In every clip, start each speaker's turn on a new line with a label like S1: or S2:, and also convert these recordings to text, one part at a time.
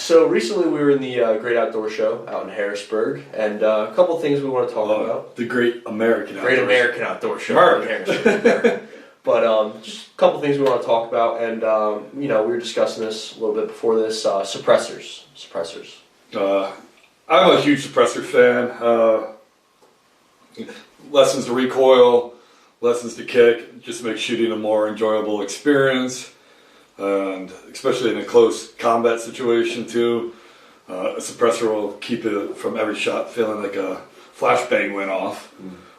S1: So recently we were in the Great Outdoor Show out in Harrisburg, and a couple of things we want to talk about.
S2: The Great American
S1: Outdoor Show out in Harrisburg. But just a couple of things we want to talk about, and we were discussing this a little bit before this. Suppressors.
S2: I'm a huge suppressor fan. Lessens the recoil, lessens the kick, just makes shooting a more enjoyable experience. And especially in a close combat situation too, a suppressor will keep it from every shot feeling like a flashbang went off.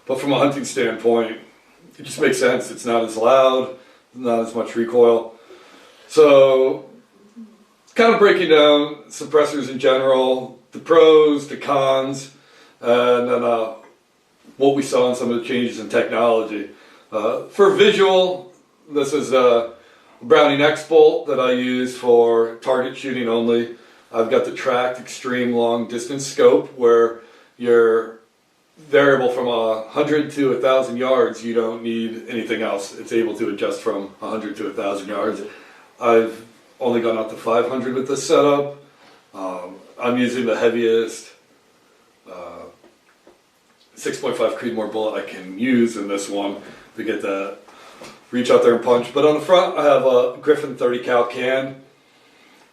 S2: But from a hunting standpoint, it just makes sense. It's not as loud, not as much recoil. So, kind of breaking down suppressors in general, the pros, the cons, and then what we saw in some of the changes in technology. For visual, this is Browning X-Bolt that I use for target shooting only. I've got the tracked extreme long distance scope where you're variable from 100 to 1,000 yards. You don't need anything else. It's able to adjust from 100 to 1,000 yards. I've only gone up to 500 with this setup. I'm using the heaviest 6.5 Creedmoor bullet I can use in this one to get that reach out there and punch. But on the front, I have a Griffin 30 cal can.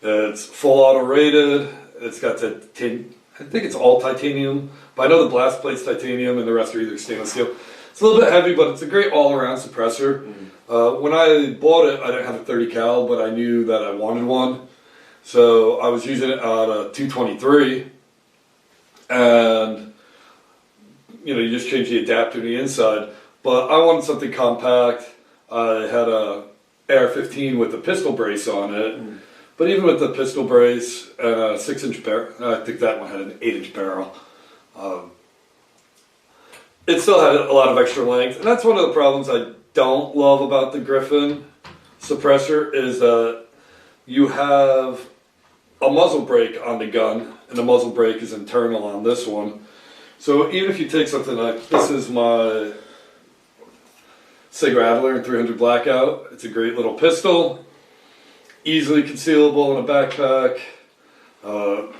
S2: It's full auto rated. It's got I think it's all titanium, but I know the blast plate's titanium and the rest are either stainless steel. It's a little bit heavy, but it's a great all-around suppressor. When I bought it, I didn't have a 30 cal, but I knew that I wanted one. So I was using it on a 223, and you just change the adapter to the inside. But I wanted something compact. I had a AR-15 with a pistol brace on it, but even with the pistol brace and a 6-inch barrel, I think that one had an 8-inch barrel. It still had a lot of extra length, and that's one of the problems I don't love about the Griffin suppressor is that you have a muzzle brake on the gun, and the muzzle brake is internal on this one. So even if you take something like, this is my Sig Rattler in 300 Blackout. It's a great little pistol, easily concealable in a backpack.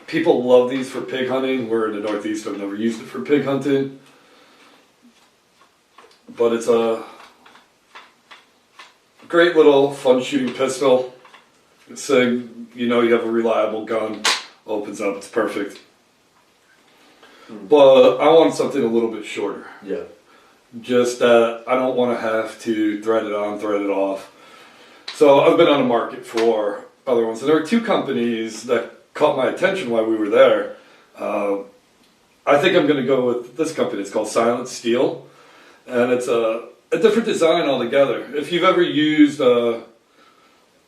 S2: People love these for pig hunting. We're in the Northeast, I've never used it for pig hunting. But it's a great little fun shooting pistol. Sig, you have a reliable gun, opens up, it's perfect. But I want something a little bit shorter.
S1: Yeah.
S2: Just that I don't want to have to thread it on, thread it off. So I've been on the market for other ones. And there were two companies that caught my attention while we were there. I think I'm going to go with this company. It's called Silent Steel. And it's a different design altogether. If you've ever used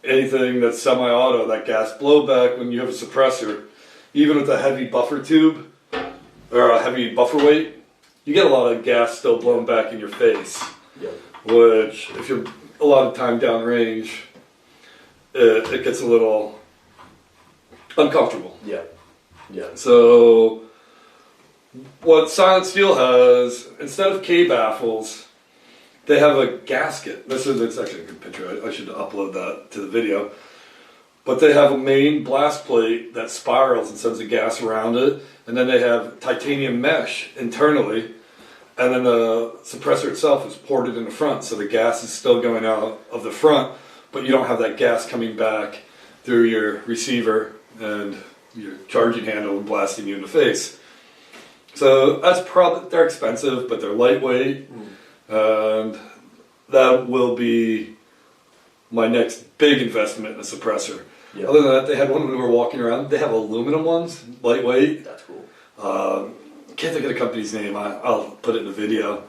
S2: anything that's semi-auto, that gas blowback when you have a suppressor, even with a heavy buffer tube or a heavy buffer weight, you get a lot of gas still blown back in your face.
S1: Yeah.
S2: Which, if you're a lot of time downrange, it gets a little uncomfortable.
S1: Yeah. Yeah.
S2: So, what Silent Steel has, instead of K-baffles, they have a gasket. It's actually a good picture. I should upload that to the video. But they have a main blast plate that spirals and sends the gas around it. And then they have titanium mesh internally. And then the suppressor itself is ported in the front. So the gas is still going out of the front, but you don't have that gas coming back through your receiver and your charging handle and blasting you in the face. So they're expensive, but they're lightweight. And that will be my next big investment in a suppressor. Yeah. Other than that, they had one when we were walking around. They have aluminum ones, lightweight.
S1: That's cool.
S2: Can't think of the company's name. I'll put it in the video.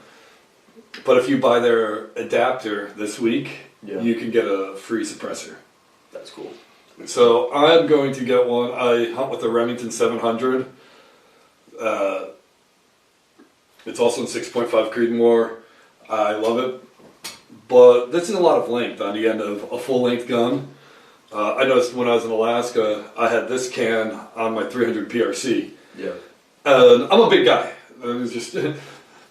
S2: But if you buy their adapter this week, you can get a free suppressor.
S1: That's cool.
S2: So I'm going to get one. I hunt with the Remington 700. It's also in 6.5 Creedmoor. I love it. But this is a lot of length on the end of a full-length gun. I noticed when I was in Alaska, I had this can on my 300 PRC.
S1: Yeah.
S2: I'm a big guy. It's just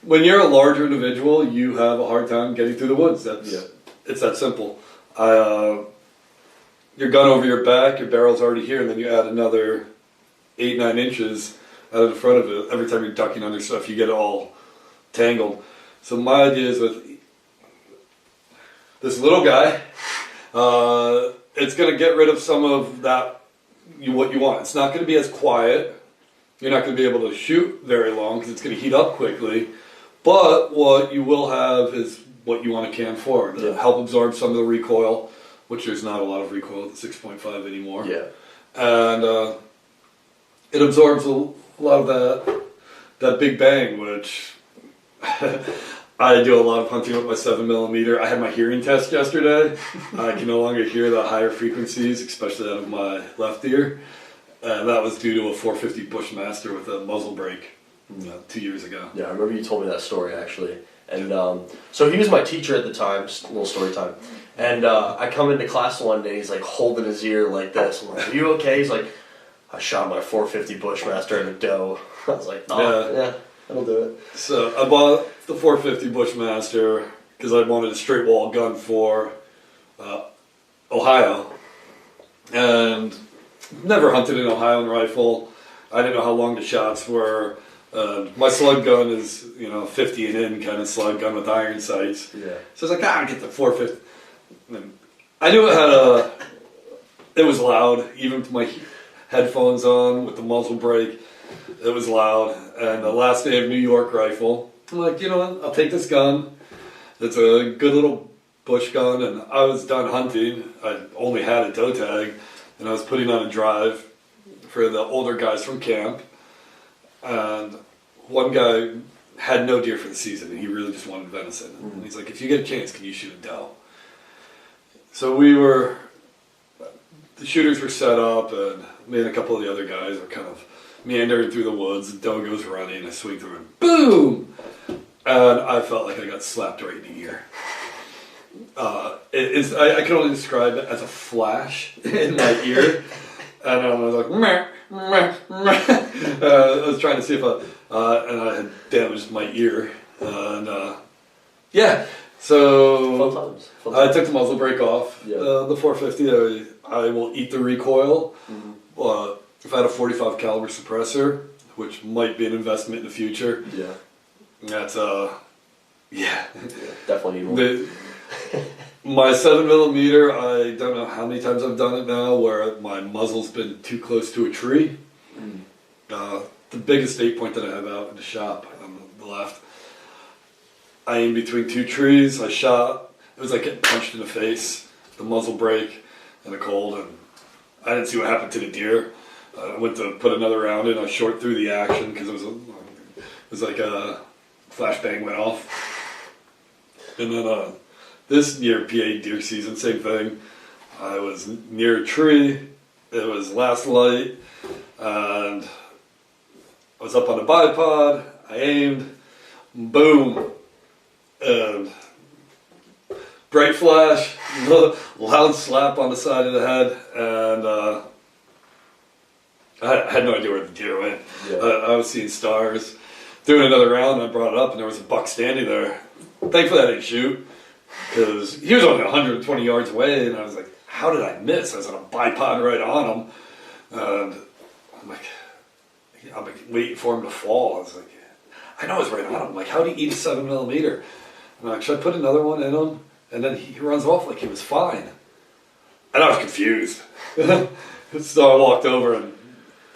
S2: when you're a larger individual, you have a hard time getting through the woods. It's that simple. your gun over your back, your barrel's already here, and then you add another 8-9 inches out of the front of it. Every time you're ducking under stuff, you get it all tangled. So my idea is with this little guy, it's going to get rid of some of that, what you want. It's not going to be as quiet. You're not going to be able to shoot very long because it's going to heat up quickly. But what you will have is what you want to can for, to help absorb some of the recoil, which there's not a lot of recoil at the 6.5 anymore.
S1: Yeah.
S2: And it absorbs a lot of that big bang, which I do a lot of hunting with my 7mm. I had my hearing test yesterday. I can no longer hear the higher frequencies, especially out of my left ear. And that was due to a 450 Bushmaster with a muzzle brake 2 years ago.
S1: Yeah, I remember you told me that story actually. And so he was my teacher at the time, just a little story time. And I come into class one day, he's like holding his ear like this. I'm like, are you okay? He's like, I shot my 450 Bushmaster in a doe. I was like, oh, yeah, that'll do it.
S2: So I bought the 450 Bushmaster because I wanted a straight wall gun for Ohio. And never hunted an Ohio rifle. I didn't know how long the shots were. My slug gun is, 50 and in kind of slug gun with iron sights.
S1: Yeah.
S2: So I was like, I'll get the 450. And I knew it was loud, even with my headphones on with the muzzle brake. It was loud. And the last day of New York rifle, I'm like, you know what, I'll take this gun. It's a good little bush gun, and I was done hunting. I only had a doe tag, and I was putting on a drive for the older guys from camp. And one guy had no deer for the season, and he really just wanted venison. And he's like, if you get a chance, can you shoot a doe? So the shooters were set up, and me and a couple of the other guys are kind of meandering through the woods. The doe goes running, I swing through, and boom! And I felt like I got slapped right in the ear. I can only describe it as a flash in my ear. And I was like, meh, meh, meh. I was trying to see if and I had damaged my ear. And so
S1: Fun times.
S2: I took the muzzle brake off.
S1: Yeah.
S2: The 450, I will eat the recoil. If I had a 45 caliber suppressor, which might be an investment in the future, that's
S1: definitely need one.
S2: My 7mm, I don't know how many times I've done it now, where my muzzle's been too close to a tree. The biggest 8-point that I have out in the shop on the left, I aimed between two trees. I shot. It was like getting punched in the face. The muzzle brake and the cold, and I didn't see what happened to the deer. I went to put another round in. I short through the action because it was like a flashbang went off. And then this year, PA deer season, same thing. I was near a tree. It was last light, and I was up on a bipod. I aimed, boom, and bright flash, loud slap on the side of the head, and I had no idea where the deer went. I was seeing stars. Doing another round, I brought it up, and there was a buck standing there. Thankfully, I didn't shoot, because he was only 120 yards away, and I was like, how did I miss? I was on a bipod right on him, and I'm like waiting for him to fall. I was like, I know I was right on him. I'm like, how do you eat a 7mm? And I'm like, should I put another one in him? And then he runs off like he was fine. And I was confused. So I walked over, and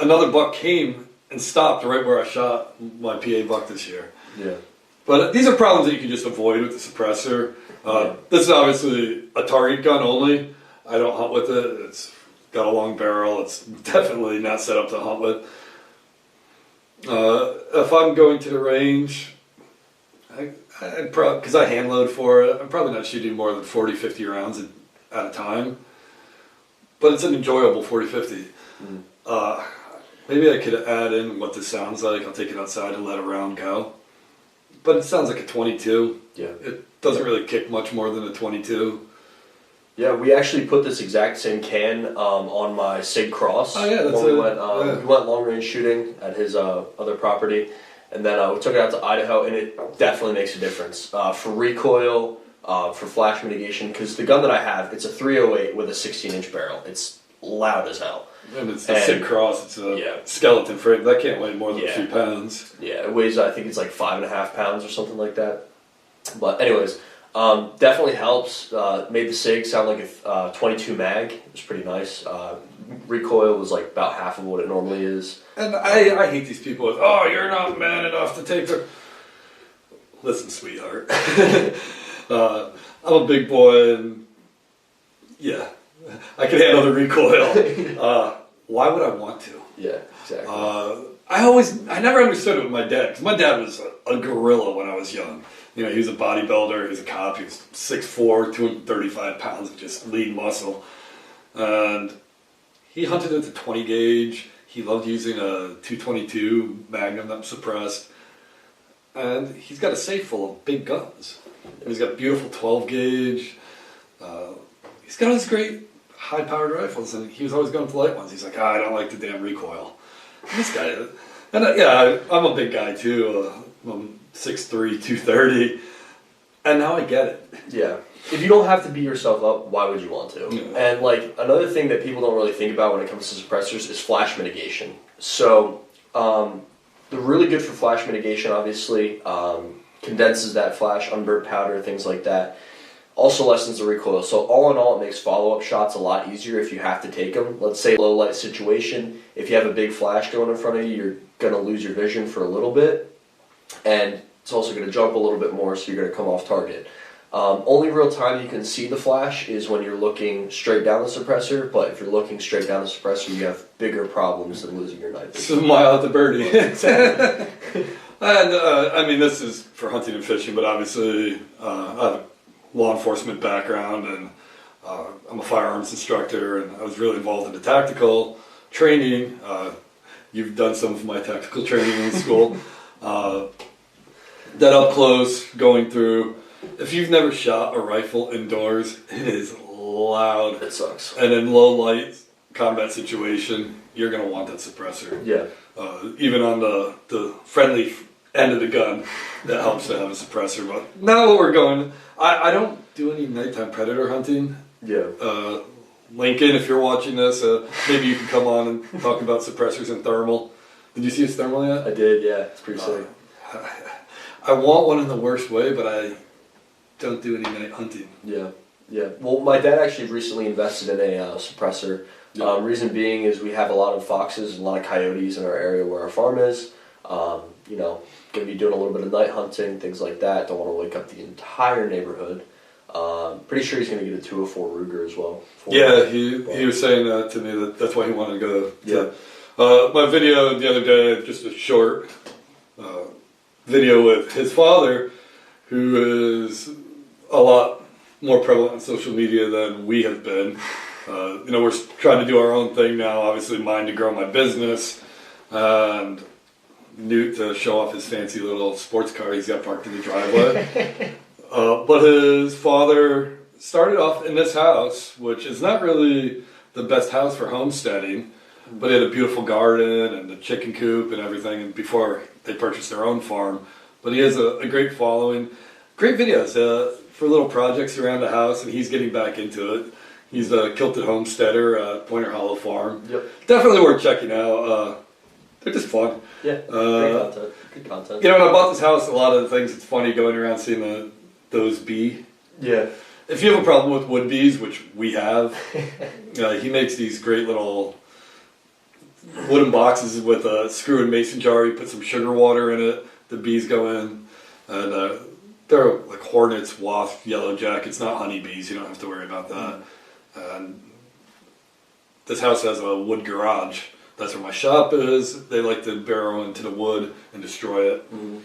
S2: another buck came and stopped right where I shot my PA buck this year.
S1: Yeah.
S2: But these are problems that you can just avoid with the suppressor. This is obviously a target gun only. I don't hunt with it. It's got a long barrel. It's definitely not set up to hunt with. If I'm going to the range, because I hand load for it, I'm probably not shooting more than 40, 50 rounds at a time. But it's an enjoyable 40-50. Maybe I could add in what this sounds like. I'll take it outside and let a round go. But it sounds like a 22. Yeah. It doesn't really kick much more than a 22.
S1: Yeah, we actually put this exact same can on my Sig Cross.
S2: Oh yeah, that's
S1: when we went long range shooting at his other property, and then we took it out to Idaho, and it definitely makes a difference for recoil, for flash mitigation, because the gun that I have, it's a 308 with a 16-inch barrel. It's loud as hell.
S2: And it's the SIG Cross. It's a
S1: Yeah.
S2: skeleton frame. That can't weigh more than a
S1: Yeah.
S2: few pounds.
S1: Yeah, it weighs, I think it's like 5.5 pounds or something like that. But anyways, definitely helps. Made the SIG sound like a 22 mag. It was pretty nice. Recoil was like about half of what it normally is.
S2: And I hate these people with, oh, you're not man enough to take the... Listen, sweetheart. I'm a big boy, and yeah, I can handle the recoil. Why would I want to?
S1: Yeah, exactly.
S2: I never understood it with my dad, because my dad was a gorilla when I was young. You know, he was a bodybuilder, he was a cop, he was 6'4", 235 pounds of just lean muscle. And he hunted at the 20 gauge. He loved using a 222 Magnum that was suppressed. And he's got a safe full of big guns. And he's got beautiful 12 gauge. He's got all these great high-powered rifles, and he was always going for light ones. He's like, I don't like the damn recoil. And this guy, and yeah, I'm a big guy too. I'm 6'3", 230, and now I get it.
S1: Yeah. If you don't have to beat yourself up, why would you want to?
S2: Yeah.
S1: And like another thing that people don't really think about when it comes to suppressors is flash mitigation. So they're really good for flash mitigation, obviously. Condenses that flash, unburnt powder, things like that. Also lessens the recoil. So all in all, it makes follow-up shots a lot easier if you have to take them. Let's say low light situation, if you have a big flash going in front of you, you're going to lose your vision for a little bit. And it's also going to jump a little bit more, so you're going to come off target. Only real time you can see the flash is when you're looking straight down the suppressor, but if you're looking straight down the suppressor, you have bigger problems than losing your night vision.
S2: It's a mile at the birdie.
S1: Exactly.
S2: And I mean, this is for hunting and fishing, but obviously I have a law enforcement background, and I'm a firearms instructor, and I was really involved in the tactical training. You've done some of my tactical training in school. That up close, going through. If you've never shot a rifle indoors, it is loud.
S1: It sucks.
S2: And in low light combat situation, you're going to want that suppressor.
S1: Yeah.
S2: Even on the friendly end of the gun, that helps to have a suppressor. But now that we're going, I don't do any nighttime predator hunting.
S1: Yeah.
S2: Lincoln, if you're watching this, maybe you can come on and talk about suppressors and thermal. Did you see his thermal yet?
S1: I did, yeah. It's pretty sick.
S2: I want one in the worst way, but I don't do any night hunting.
S1: Yeah. Yeah. Well, my dad actually recently invested in a suppressor.
S2: Yeah.
S1: Reason being is we have a lot of foxes and a lot of coyotes in our area where our farm is. You know, going to be doing a little bit of night hunting, things like that. Don't want to wake up the entire neighborhood. Pretty sure he's going to get a 204 Ruger as well.
S2: Yeah, he was saying that to me, that's why he wanted to go.
S1: Yeah.
S2: My video the other day, just a short video with his father, who is a lot more prevalent on social media than we have been. You know, we're trying to do our own thing now, obviously mine to grow my business, and Newt to show off his fancy little sports car he's got parked in the driveway. But his father started off in this house, which is not really the best house for homesteading, but he had a beautiful garden and a chicken coop and everything, and before they purchased their own farm. But he has a great following, great videos for little projects around the house, and he's getting back into it. He's a kilted homesteader at Pointer Hollow Farm.
S1: Yep.
S2: Definitely worth checking out. They're just fun.
S1: Yeah. Great content. Good content.
S2: You know, when I bought this house, a lot of the things, it's funny going around seeing those bee.
S1: Yeah.
S2: If you have a problem with wood bees, which we have, he makes these great little wooden boxes with a screw and mason jar. You put some sugar water in it. The bees go in, and they're like hornets, wasps, yellow jackets, not honeybees. You don't have to worry about that. And this house has a wood garage. That's where my shop is. They like to burrow into the wood and destroy it.
S1: Mm-hmm.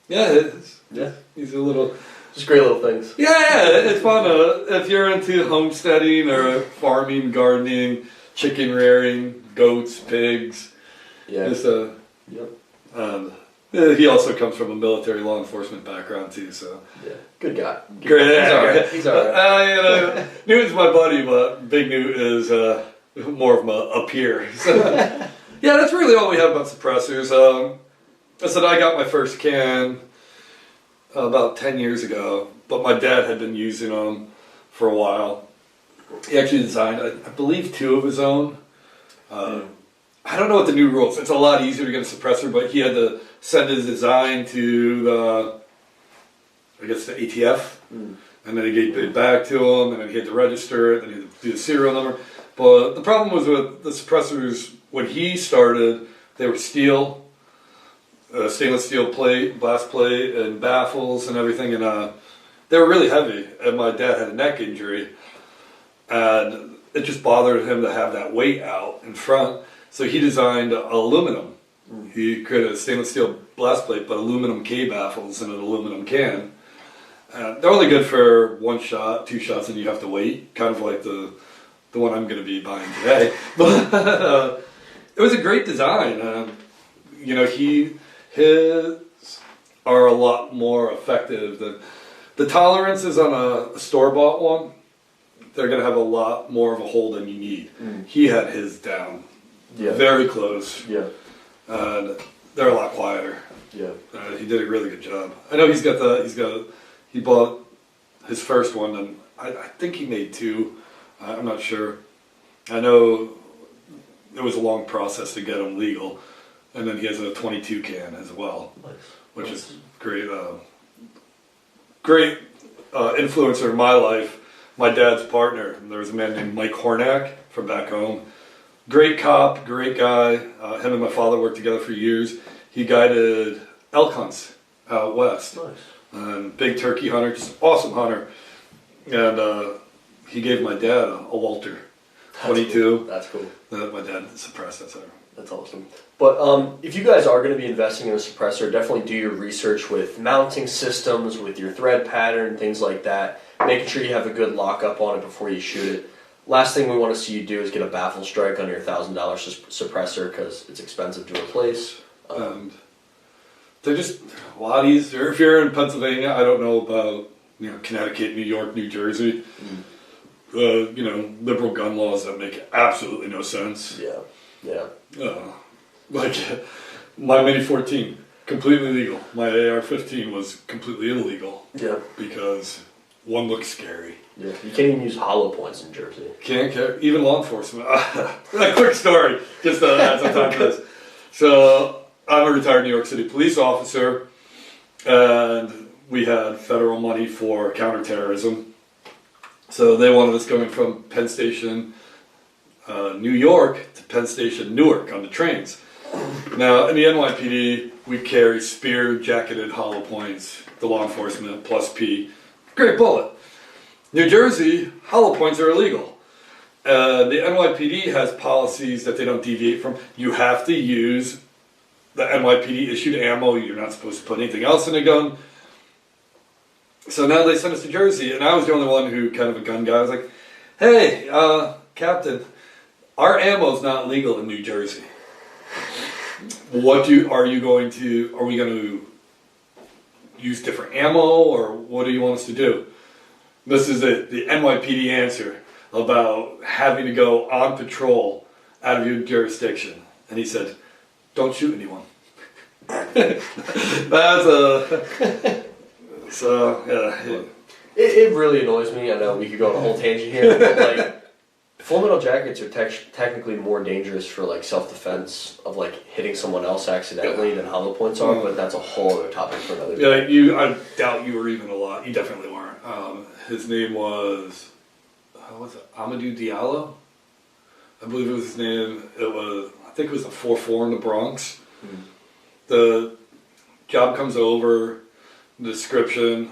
S2: And he's a little.
S1: Just great little things.
S2: Yeah, it's fun. If you're into homesteading or farming, gardening, chicken rearing, goats, pigs.
S1: Yeah.
S2: Yep. He also comes from a military law enforcement background too, so.
S1: Yeah. Good guy.
S2: Great.
S1: He's alright.
S2: Newt's my buddy, but Big Newt is more of a peer. So, yeah, that's really all we have about suppressors. I said I got my first can about 10 years ago. but my dad had been using them for a while. He actually designed, I believe, 2 of his own. I don't know what the new rules. It's a lot easier to get a suppressor, but he had to send his design to the ATF, and then he gave it back to him, and then he had to register it, and he had to do the serial number. But the problem was with the suppressors, when he started, they were steel, stainless steel plate, glass plate, and baffles and everything, and they were really heavy, and my dad had a neck injury, and it just bothered him to have that weight out in front, so he designed aluminum. He created a stainless steel blast plate, but aluminum K baffles in an aluminum can. They're only good for 1 shot, 2 shots, and you have to wait, kind of like the one I'm going to be buying today. But it was a great design. His are a lot more effective than the tolerances on a store-bought one. They're going to have a lot more of a hold than you need. He had his down, very close.
S1: Yeah.
S2: And they're a lot quieter.
S1: Yeah.
S2: He did a really good job. I know he bought his first one, and I think he made 2. I'm not sure. I know it was a long process to get them legal, and then he has a 22 can as well, which is great. Great influencer in my life. My dad's partner. There was a man named Mike Hornack from back home. Great cop, great guy. Him and my father worked together for years. He guided elk hunts out west.
S1: Nice.
S2: And big turkey hunter, just awesome hunter. And he gave my dad a Walter 22.
S1: Cool. That's cool.
S2: That my dad suppressed.
S1: That's awesome. But if you guys are going to be investing in a suppressor, definitely do your research with mounting systems, with your thread pattern, things like that. Making sure you have a good lockup on it before you shoot it. Last thing we want to see you do is get a baffle strike on your $1,000 suppressor because it's expensive to replace.
S2: And they're just a lot easier. If you're in Pennsylvania, I don't know about Connecticut, New York, New Jersey. Liberal gun laws that make absolutely no sense.
S1: Yeah.
S2: Like my Mini 14, completely legal. My AR-15 was completely illegal.
S1: Yeah.
S2: Because one looks scary.
S1: Yeah. You can't even use hollow points in Jersey.
S2: Can't care. Even law enforcement. A quick story, just to add some time to this. So I'm a retired New York City police officer, and we had federal money for counterterrorism. So they wanted us going from Penn Station, New York to Penn Station, Newark on the trains. Now, in the NYPD, we carry spear jacketed hollow points, the law enforcement, plus P. Great bullet. New Jersey, hollow points are illegal. The NYPD has policies that they don't deviate from. You have to use the NYPD issued ammo. You're not supposed to put anything else in a gun. So now they sent us to Jersey, and I was the only one who kind of a gun guy. I was like, hey, Captain, our ammo's not legal in New Jersey. Are we going to use different ammo, or what do you want us to do? This is the NYPD answer about having to go on patrol out of your jurisdiction. And he said, don't shoot anyone.
S1: It really annoys me. I know we could go on a whole tangent here, but like full metal jackets are technically more dangerous for like self-defense of like hitting someone else accidentally than hollow points are, but that's a whole other topic for another day.
S2: Yeah, I doubt you were even alive. You definitely weren't. His name was, Amadou Diallo? I believe it was his name. I think it was a 4-4 in the Bronx. The job comes over, the description,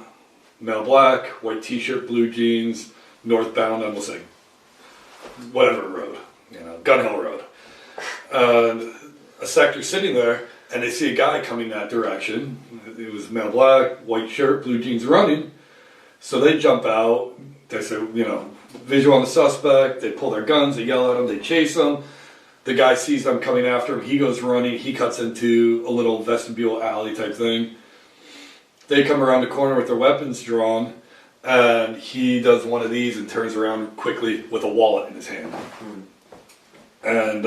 S2: male black, white t-shirt, blue jeans, northbound, I'm saying, whatever road, Gun Hill Road. And a sector sitting there, and they see a guy coming that direction. It was male black, white shirt, blue jeans running. So they jump out, they say, visual on the suspect, they pull their guns, they yell at him, they chase him. The guy sees them coming after him, he goes running, he cuts into a little vestibule alley type thing. They come around the corner with their weapons drawn, and he does one of these and turns around quickly with a wallet in his hand. And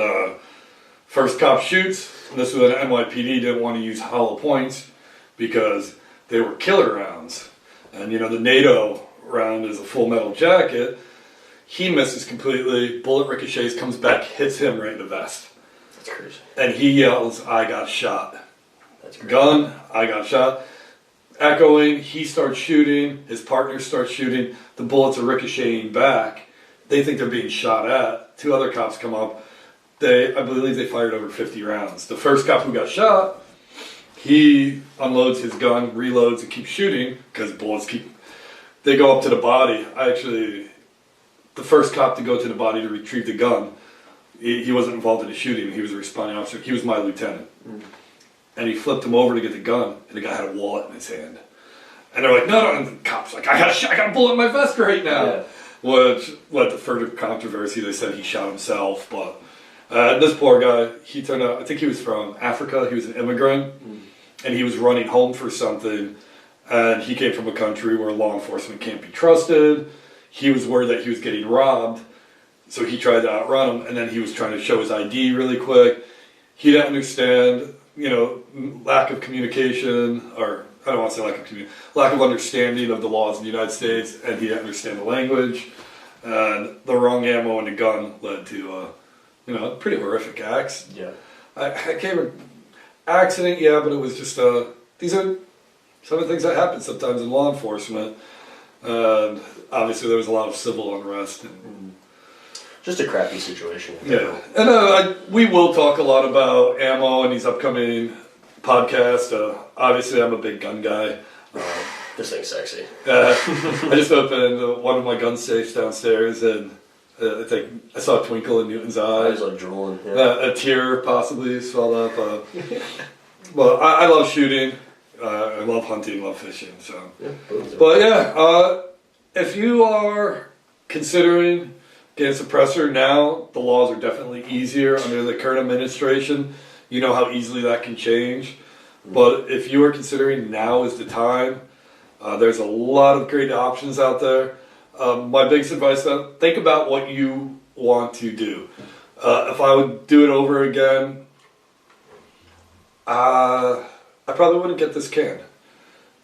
S2: first cop shoots, and this was an NYPD, didn't want to use hollow points because they were killer rounds. And the NATO round is a full metal jacket. He misses completely. Bullet ricochets, comes back, hits him right in the vest.
S1: That's crazy.
S2: And he yells, "I got shot."
S1: That's crazy.
S2: Gun, I got shot. Echoing, he starts shooting. His partner starts shooting. The bullets are ricocheting back. They think they're being shot at. 2 other cops come up. I believe they fired over 50 rounds. The first cop who got shot, he unloads his gun, reloads, and keeps shooting because bullets they go up to the body. The first cop to go to the body to retrieve the gun, he wasn't involved in the shooting. He was a responding officer. He was my lieutenant. And he flipped him over to get the gun, and the guy had a wallet in his hand. And they're like, no, and the cop's like, I got a bullet in my vest right now.
S1: Yeah.
S2: Which led to further controversy. They said he shot himself, but this poor guy, he turned out, I think he was from Africa. He was an immigrant, and he was running home for something. And he came from a country where law enforcement can't be trusted. He was worried that he was getting robbed, so he tried to outrun him. And then he was trying to show his ID really quick. He didn't understand, lack of communication, or I don't want to say lack of understanding of the laws in the United States, and he didn't understand the language. And the wrong ammo in the gun led to, pretty horrific acts.
S1: Yeah.
S2: I can't remember. Accident, yeah, but it was just, these are some of the things that happen sometimes in law enforcement. And obviously there was a lot of civil unrest.
S1: Just a crappy situation.
S2: Yeah. And we will talk a lot about ammo in these upcoming podcasts. Obviously I'm a big gun guy.
S1: This thing's sexy.
S2: I just opened one of my gun safes downstairs, and I think I saw a twinkle in Newton's
S1: I
S2: eye.
S1: was like drooling. Yeah.
S2: A tear possibly swelled up. Well, I love shooting. I love hunting, love fishing. So,
S1: Yeah,
S2: but yeah, if you are considering getting a suppressor now, the laws are definitely easier under the current administration. You know how easily that can change. But if you are considering now is the time, there's a lot of great options out there. My biggest advice, think about what you want to do. If I would do it over again, I probably wouldn't get this can.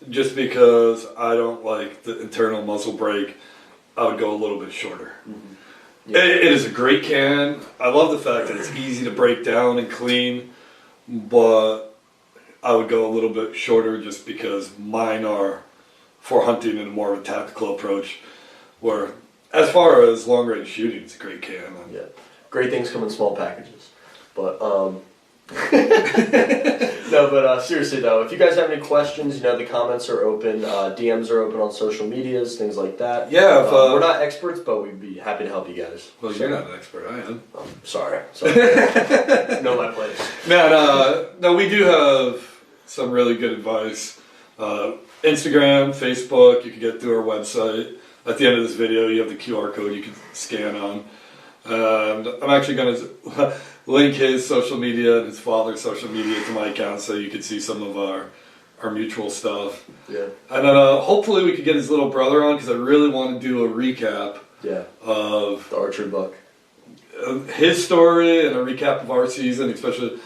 S2: Just because I don't like the internal muzzle brake, I would go a little bit shorter.
S1: Yeah.
S2: It is a great can. I love the fact that it's easy to break down and clean, but I would go a little bit shorter just because mine are for hunting and more of a tactical approach. Where, as far as long range shooting, it's a great can.
S1: Yeah. Great things come in small packages. But, no, but seriously though, if you guys have any questions, the comments are open, DMs are open on social medias, things like that.
S2: Yeah,
S1: we're not experts, but we'd be happy to help you guys.
S2: Well, you're not an expert, I am.
S1: Oh, sorry. Know my place.
S2: No, we do have some really good advice. Instagram, Facebook, you can get through our website. At the end of this video, you have the QR code you can scan on. And I'm actually going to link his social media and his father's social media to my account so you can see some of our mutual stuff.
S1: Yeah.
S2: And then hopefully we could get his little brother on because I really want to do a recap of
S1: the archery book.
S2: His story and a recap of our season, especially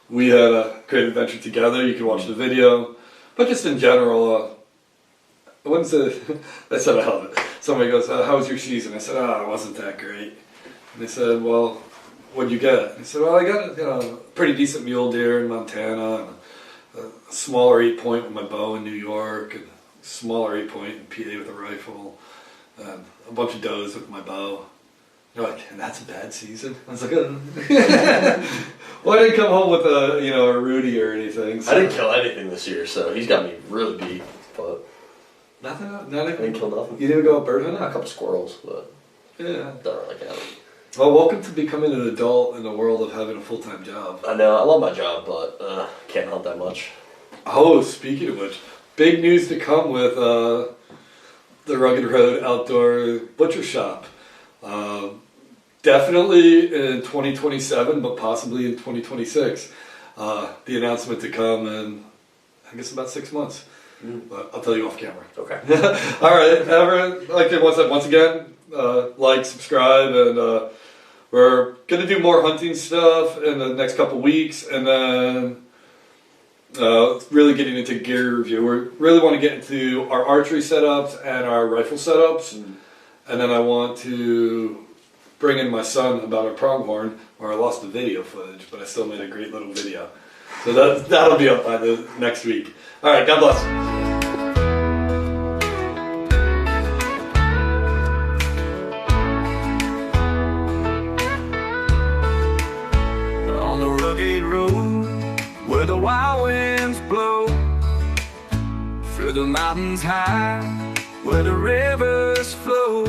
S2: we had a great adventure together. You can watch the video. But just in general, I said, somebody goes, how was your season? I said, it wasn't that great. And they said, well, what'd you get? I said, well, I got a pretty decent mule deer in Montana, and a smaller 8-point with my bow in New York, and a smaller 8-point in PA with a rifle, and a bunch of does with my bow. They're like, and that's a bad season? I was like, well, I didn't come home with a Rudy or anything. So.
S1: I didn't kill anything this year, so he's got me really beat. But
S2: nothing.
S1: I didn't kill nothing.
S2: You didn't go bird hunting?
S1: A couple squirrels, but
S2: yeah,
S1: don't really count.
S2: Well, welcome to becoming an adult in the world of having a full-time job.
S1: I know, I love my job, but can't hunt that much.
S2: Oh, speaking of which, big news to come with the Rugged Road Outdoor Butcher Shop. Definitely in 2027, but possibly in 2026. The announcement to come in, I guess, about 6 months. But I'll tell you off camera.
S1: Okay.
S2: All right. Once again, like, subscribe, and we're going to do more hunting stuff in the next couple weeks. And then really getting into gear review. We really want to get into our archery setups and our rifle setups. And then I want to bring in my son about our pronghorn, where I lost the video footage, but I still made a great little video. So that'll be up by the next week. All right, God bless.
S3: On the rugged road where the wild winds blow, through the mountains high where the rivers flow,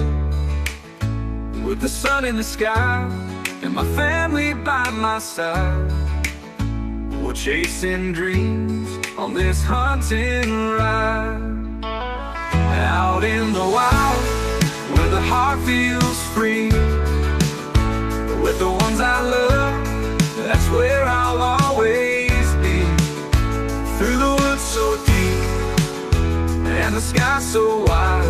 S3: with the sun in the sky and my family by my side, we're chasing dreams on this hunting ride. Out in the wild where the heart feels free, with the ones I love, that's where I'll always be. Through the woods so deep and the sky so wide,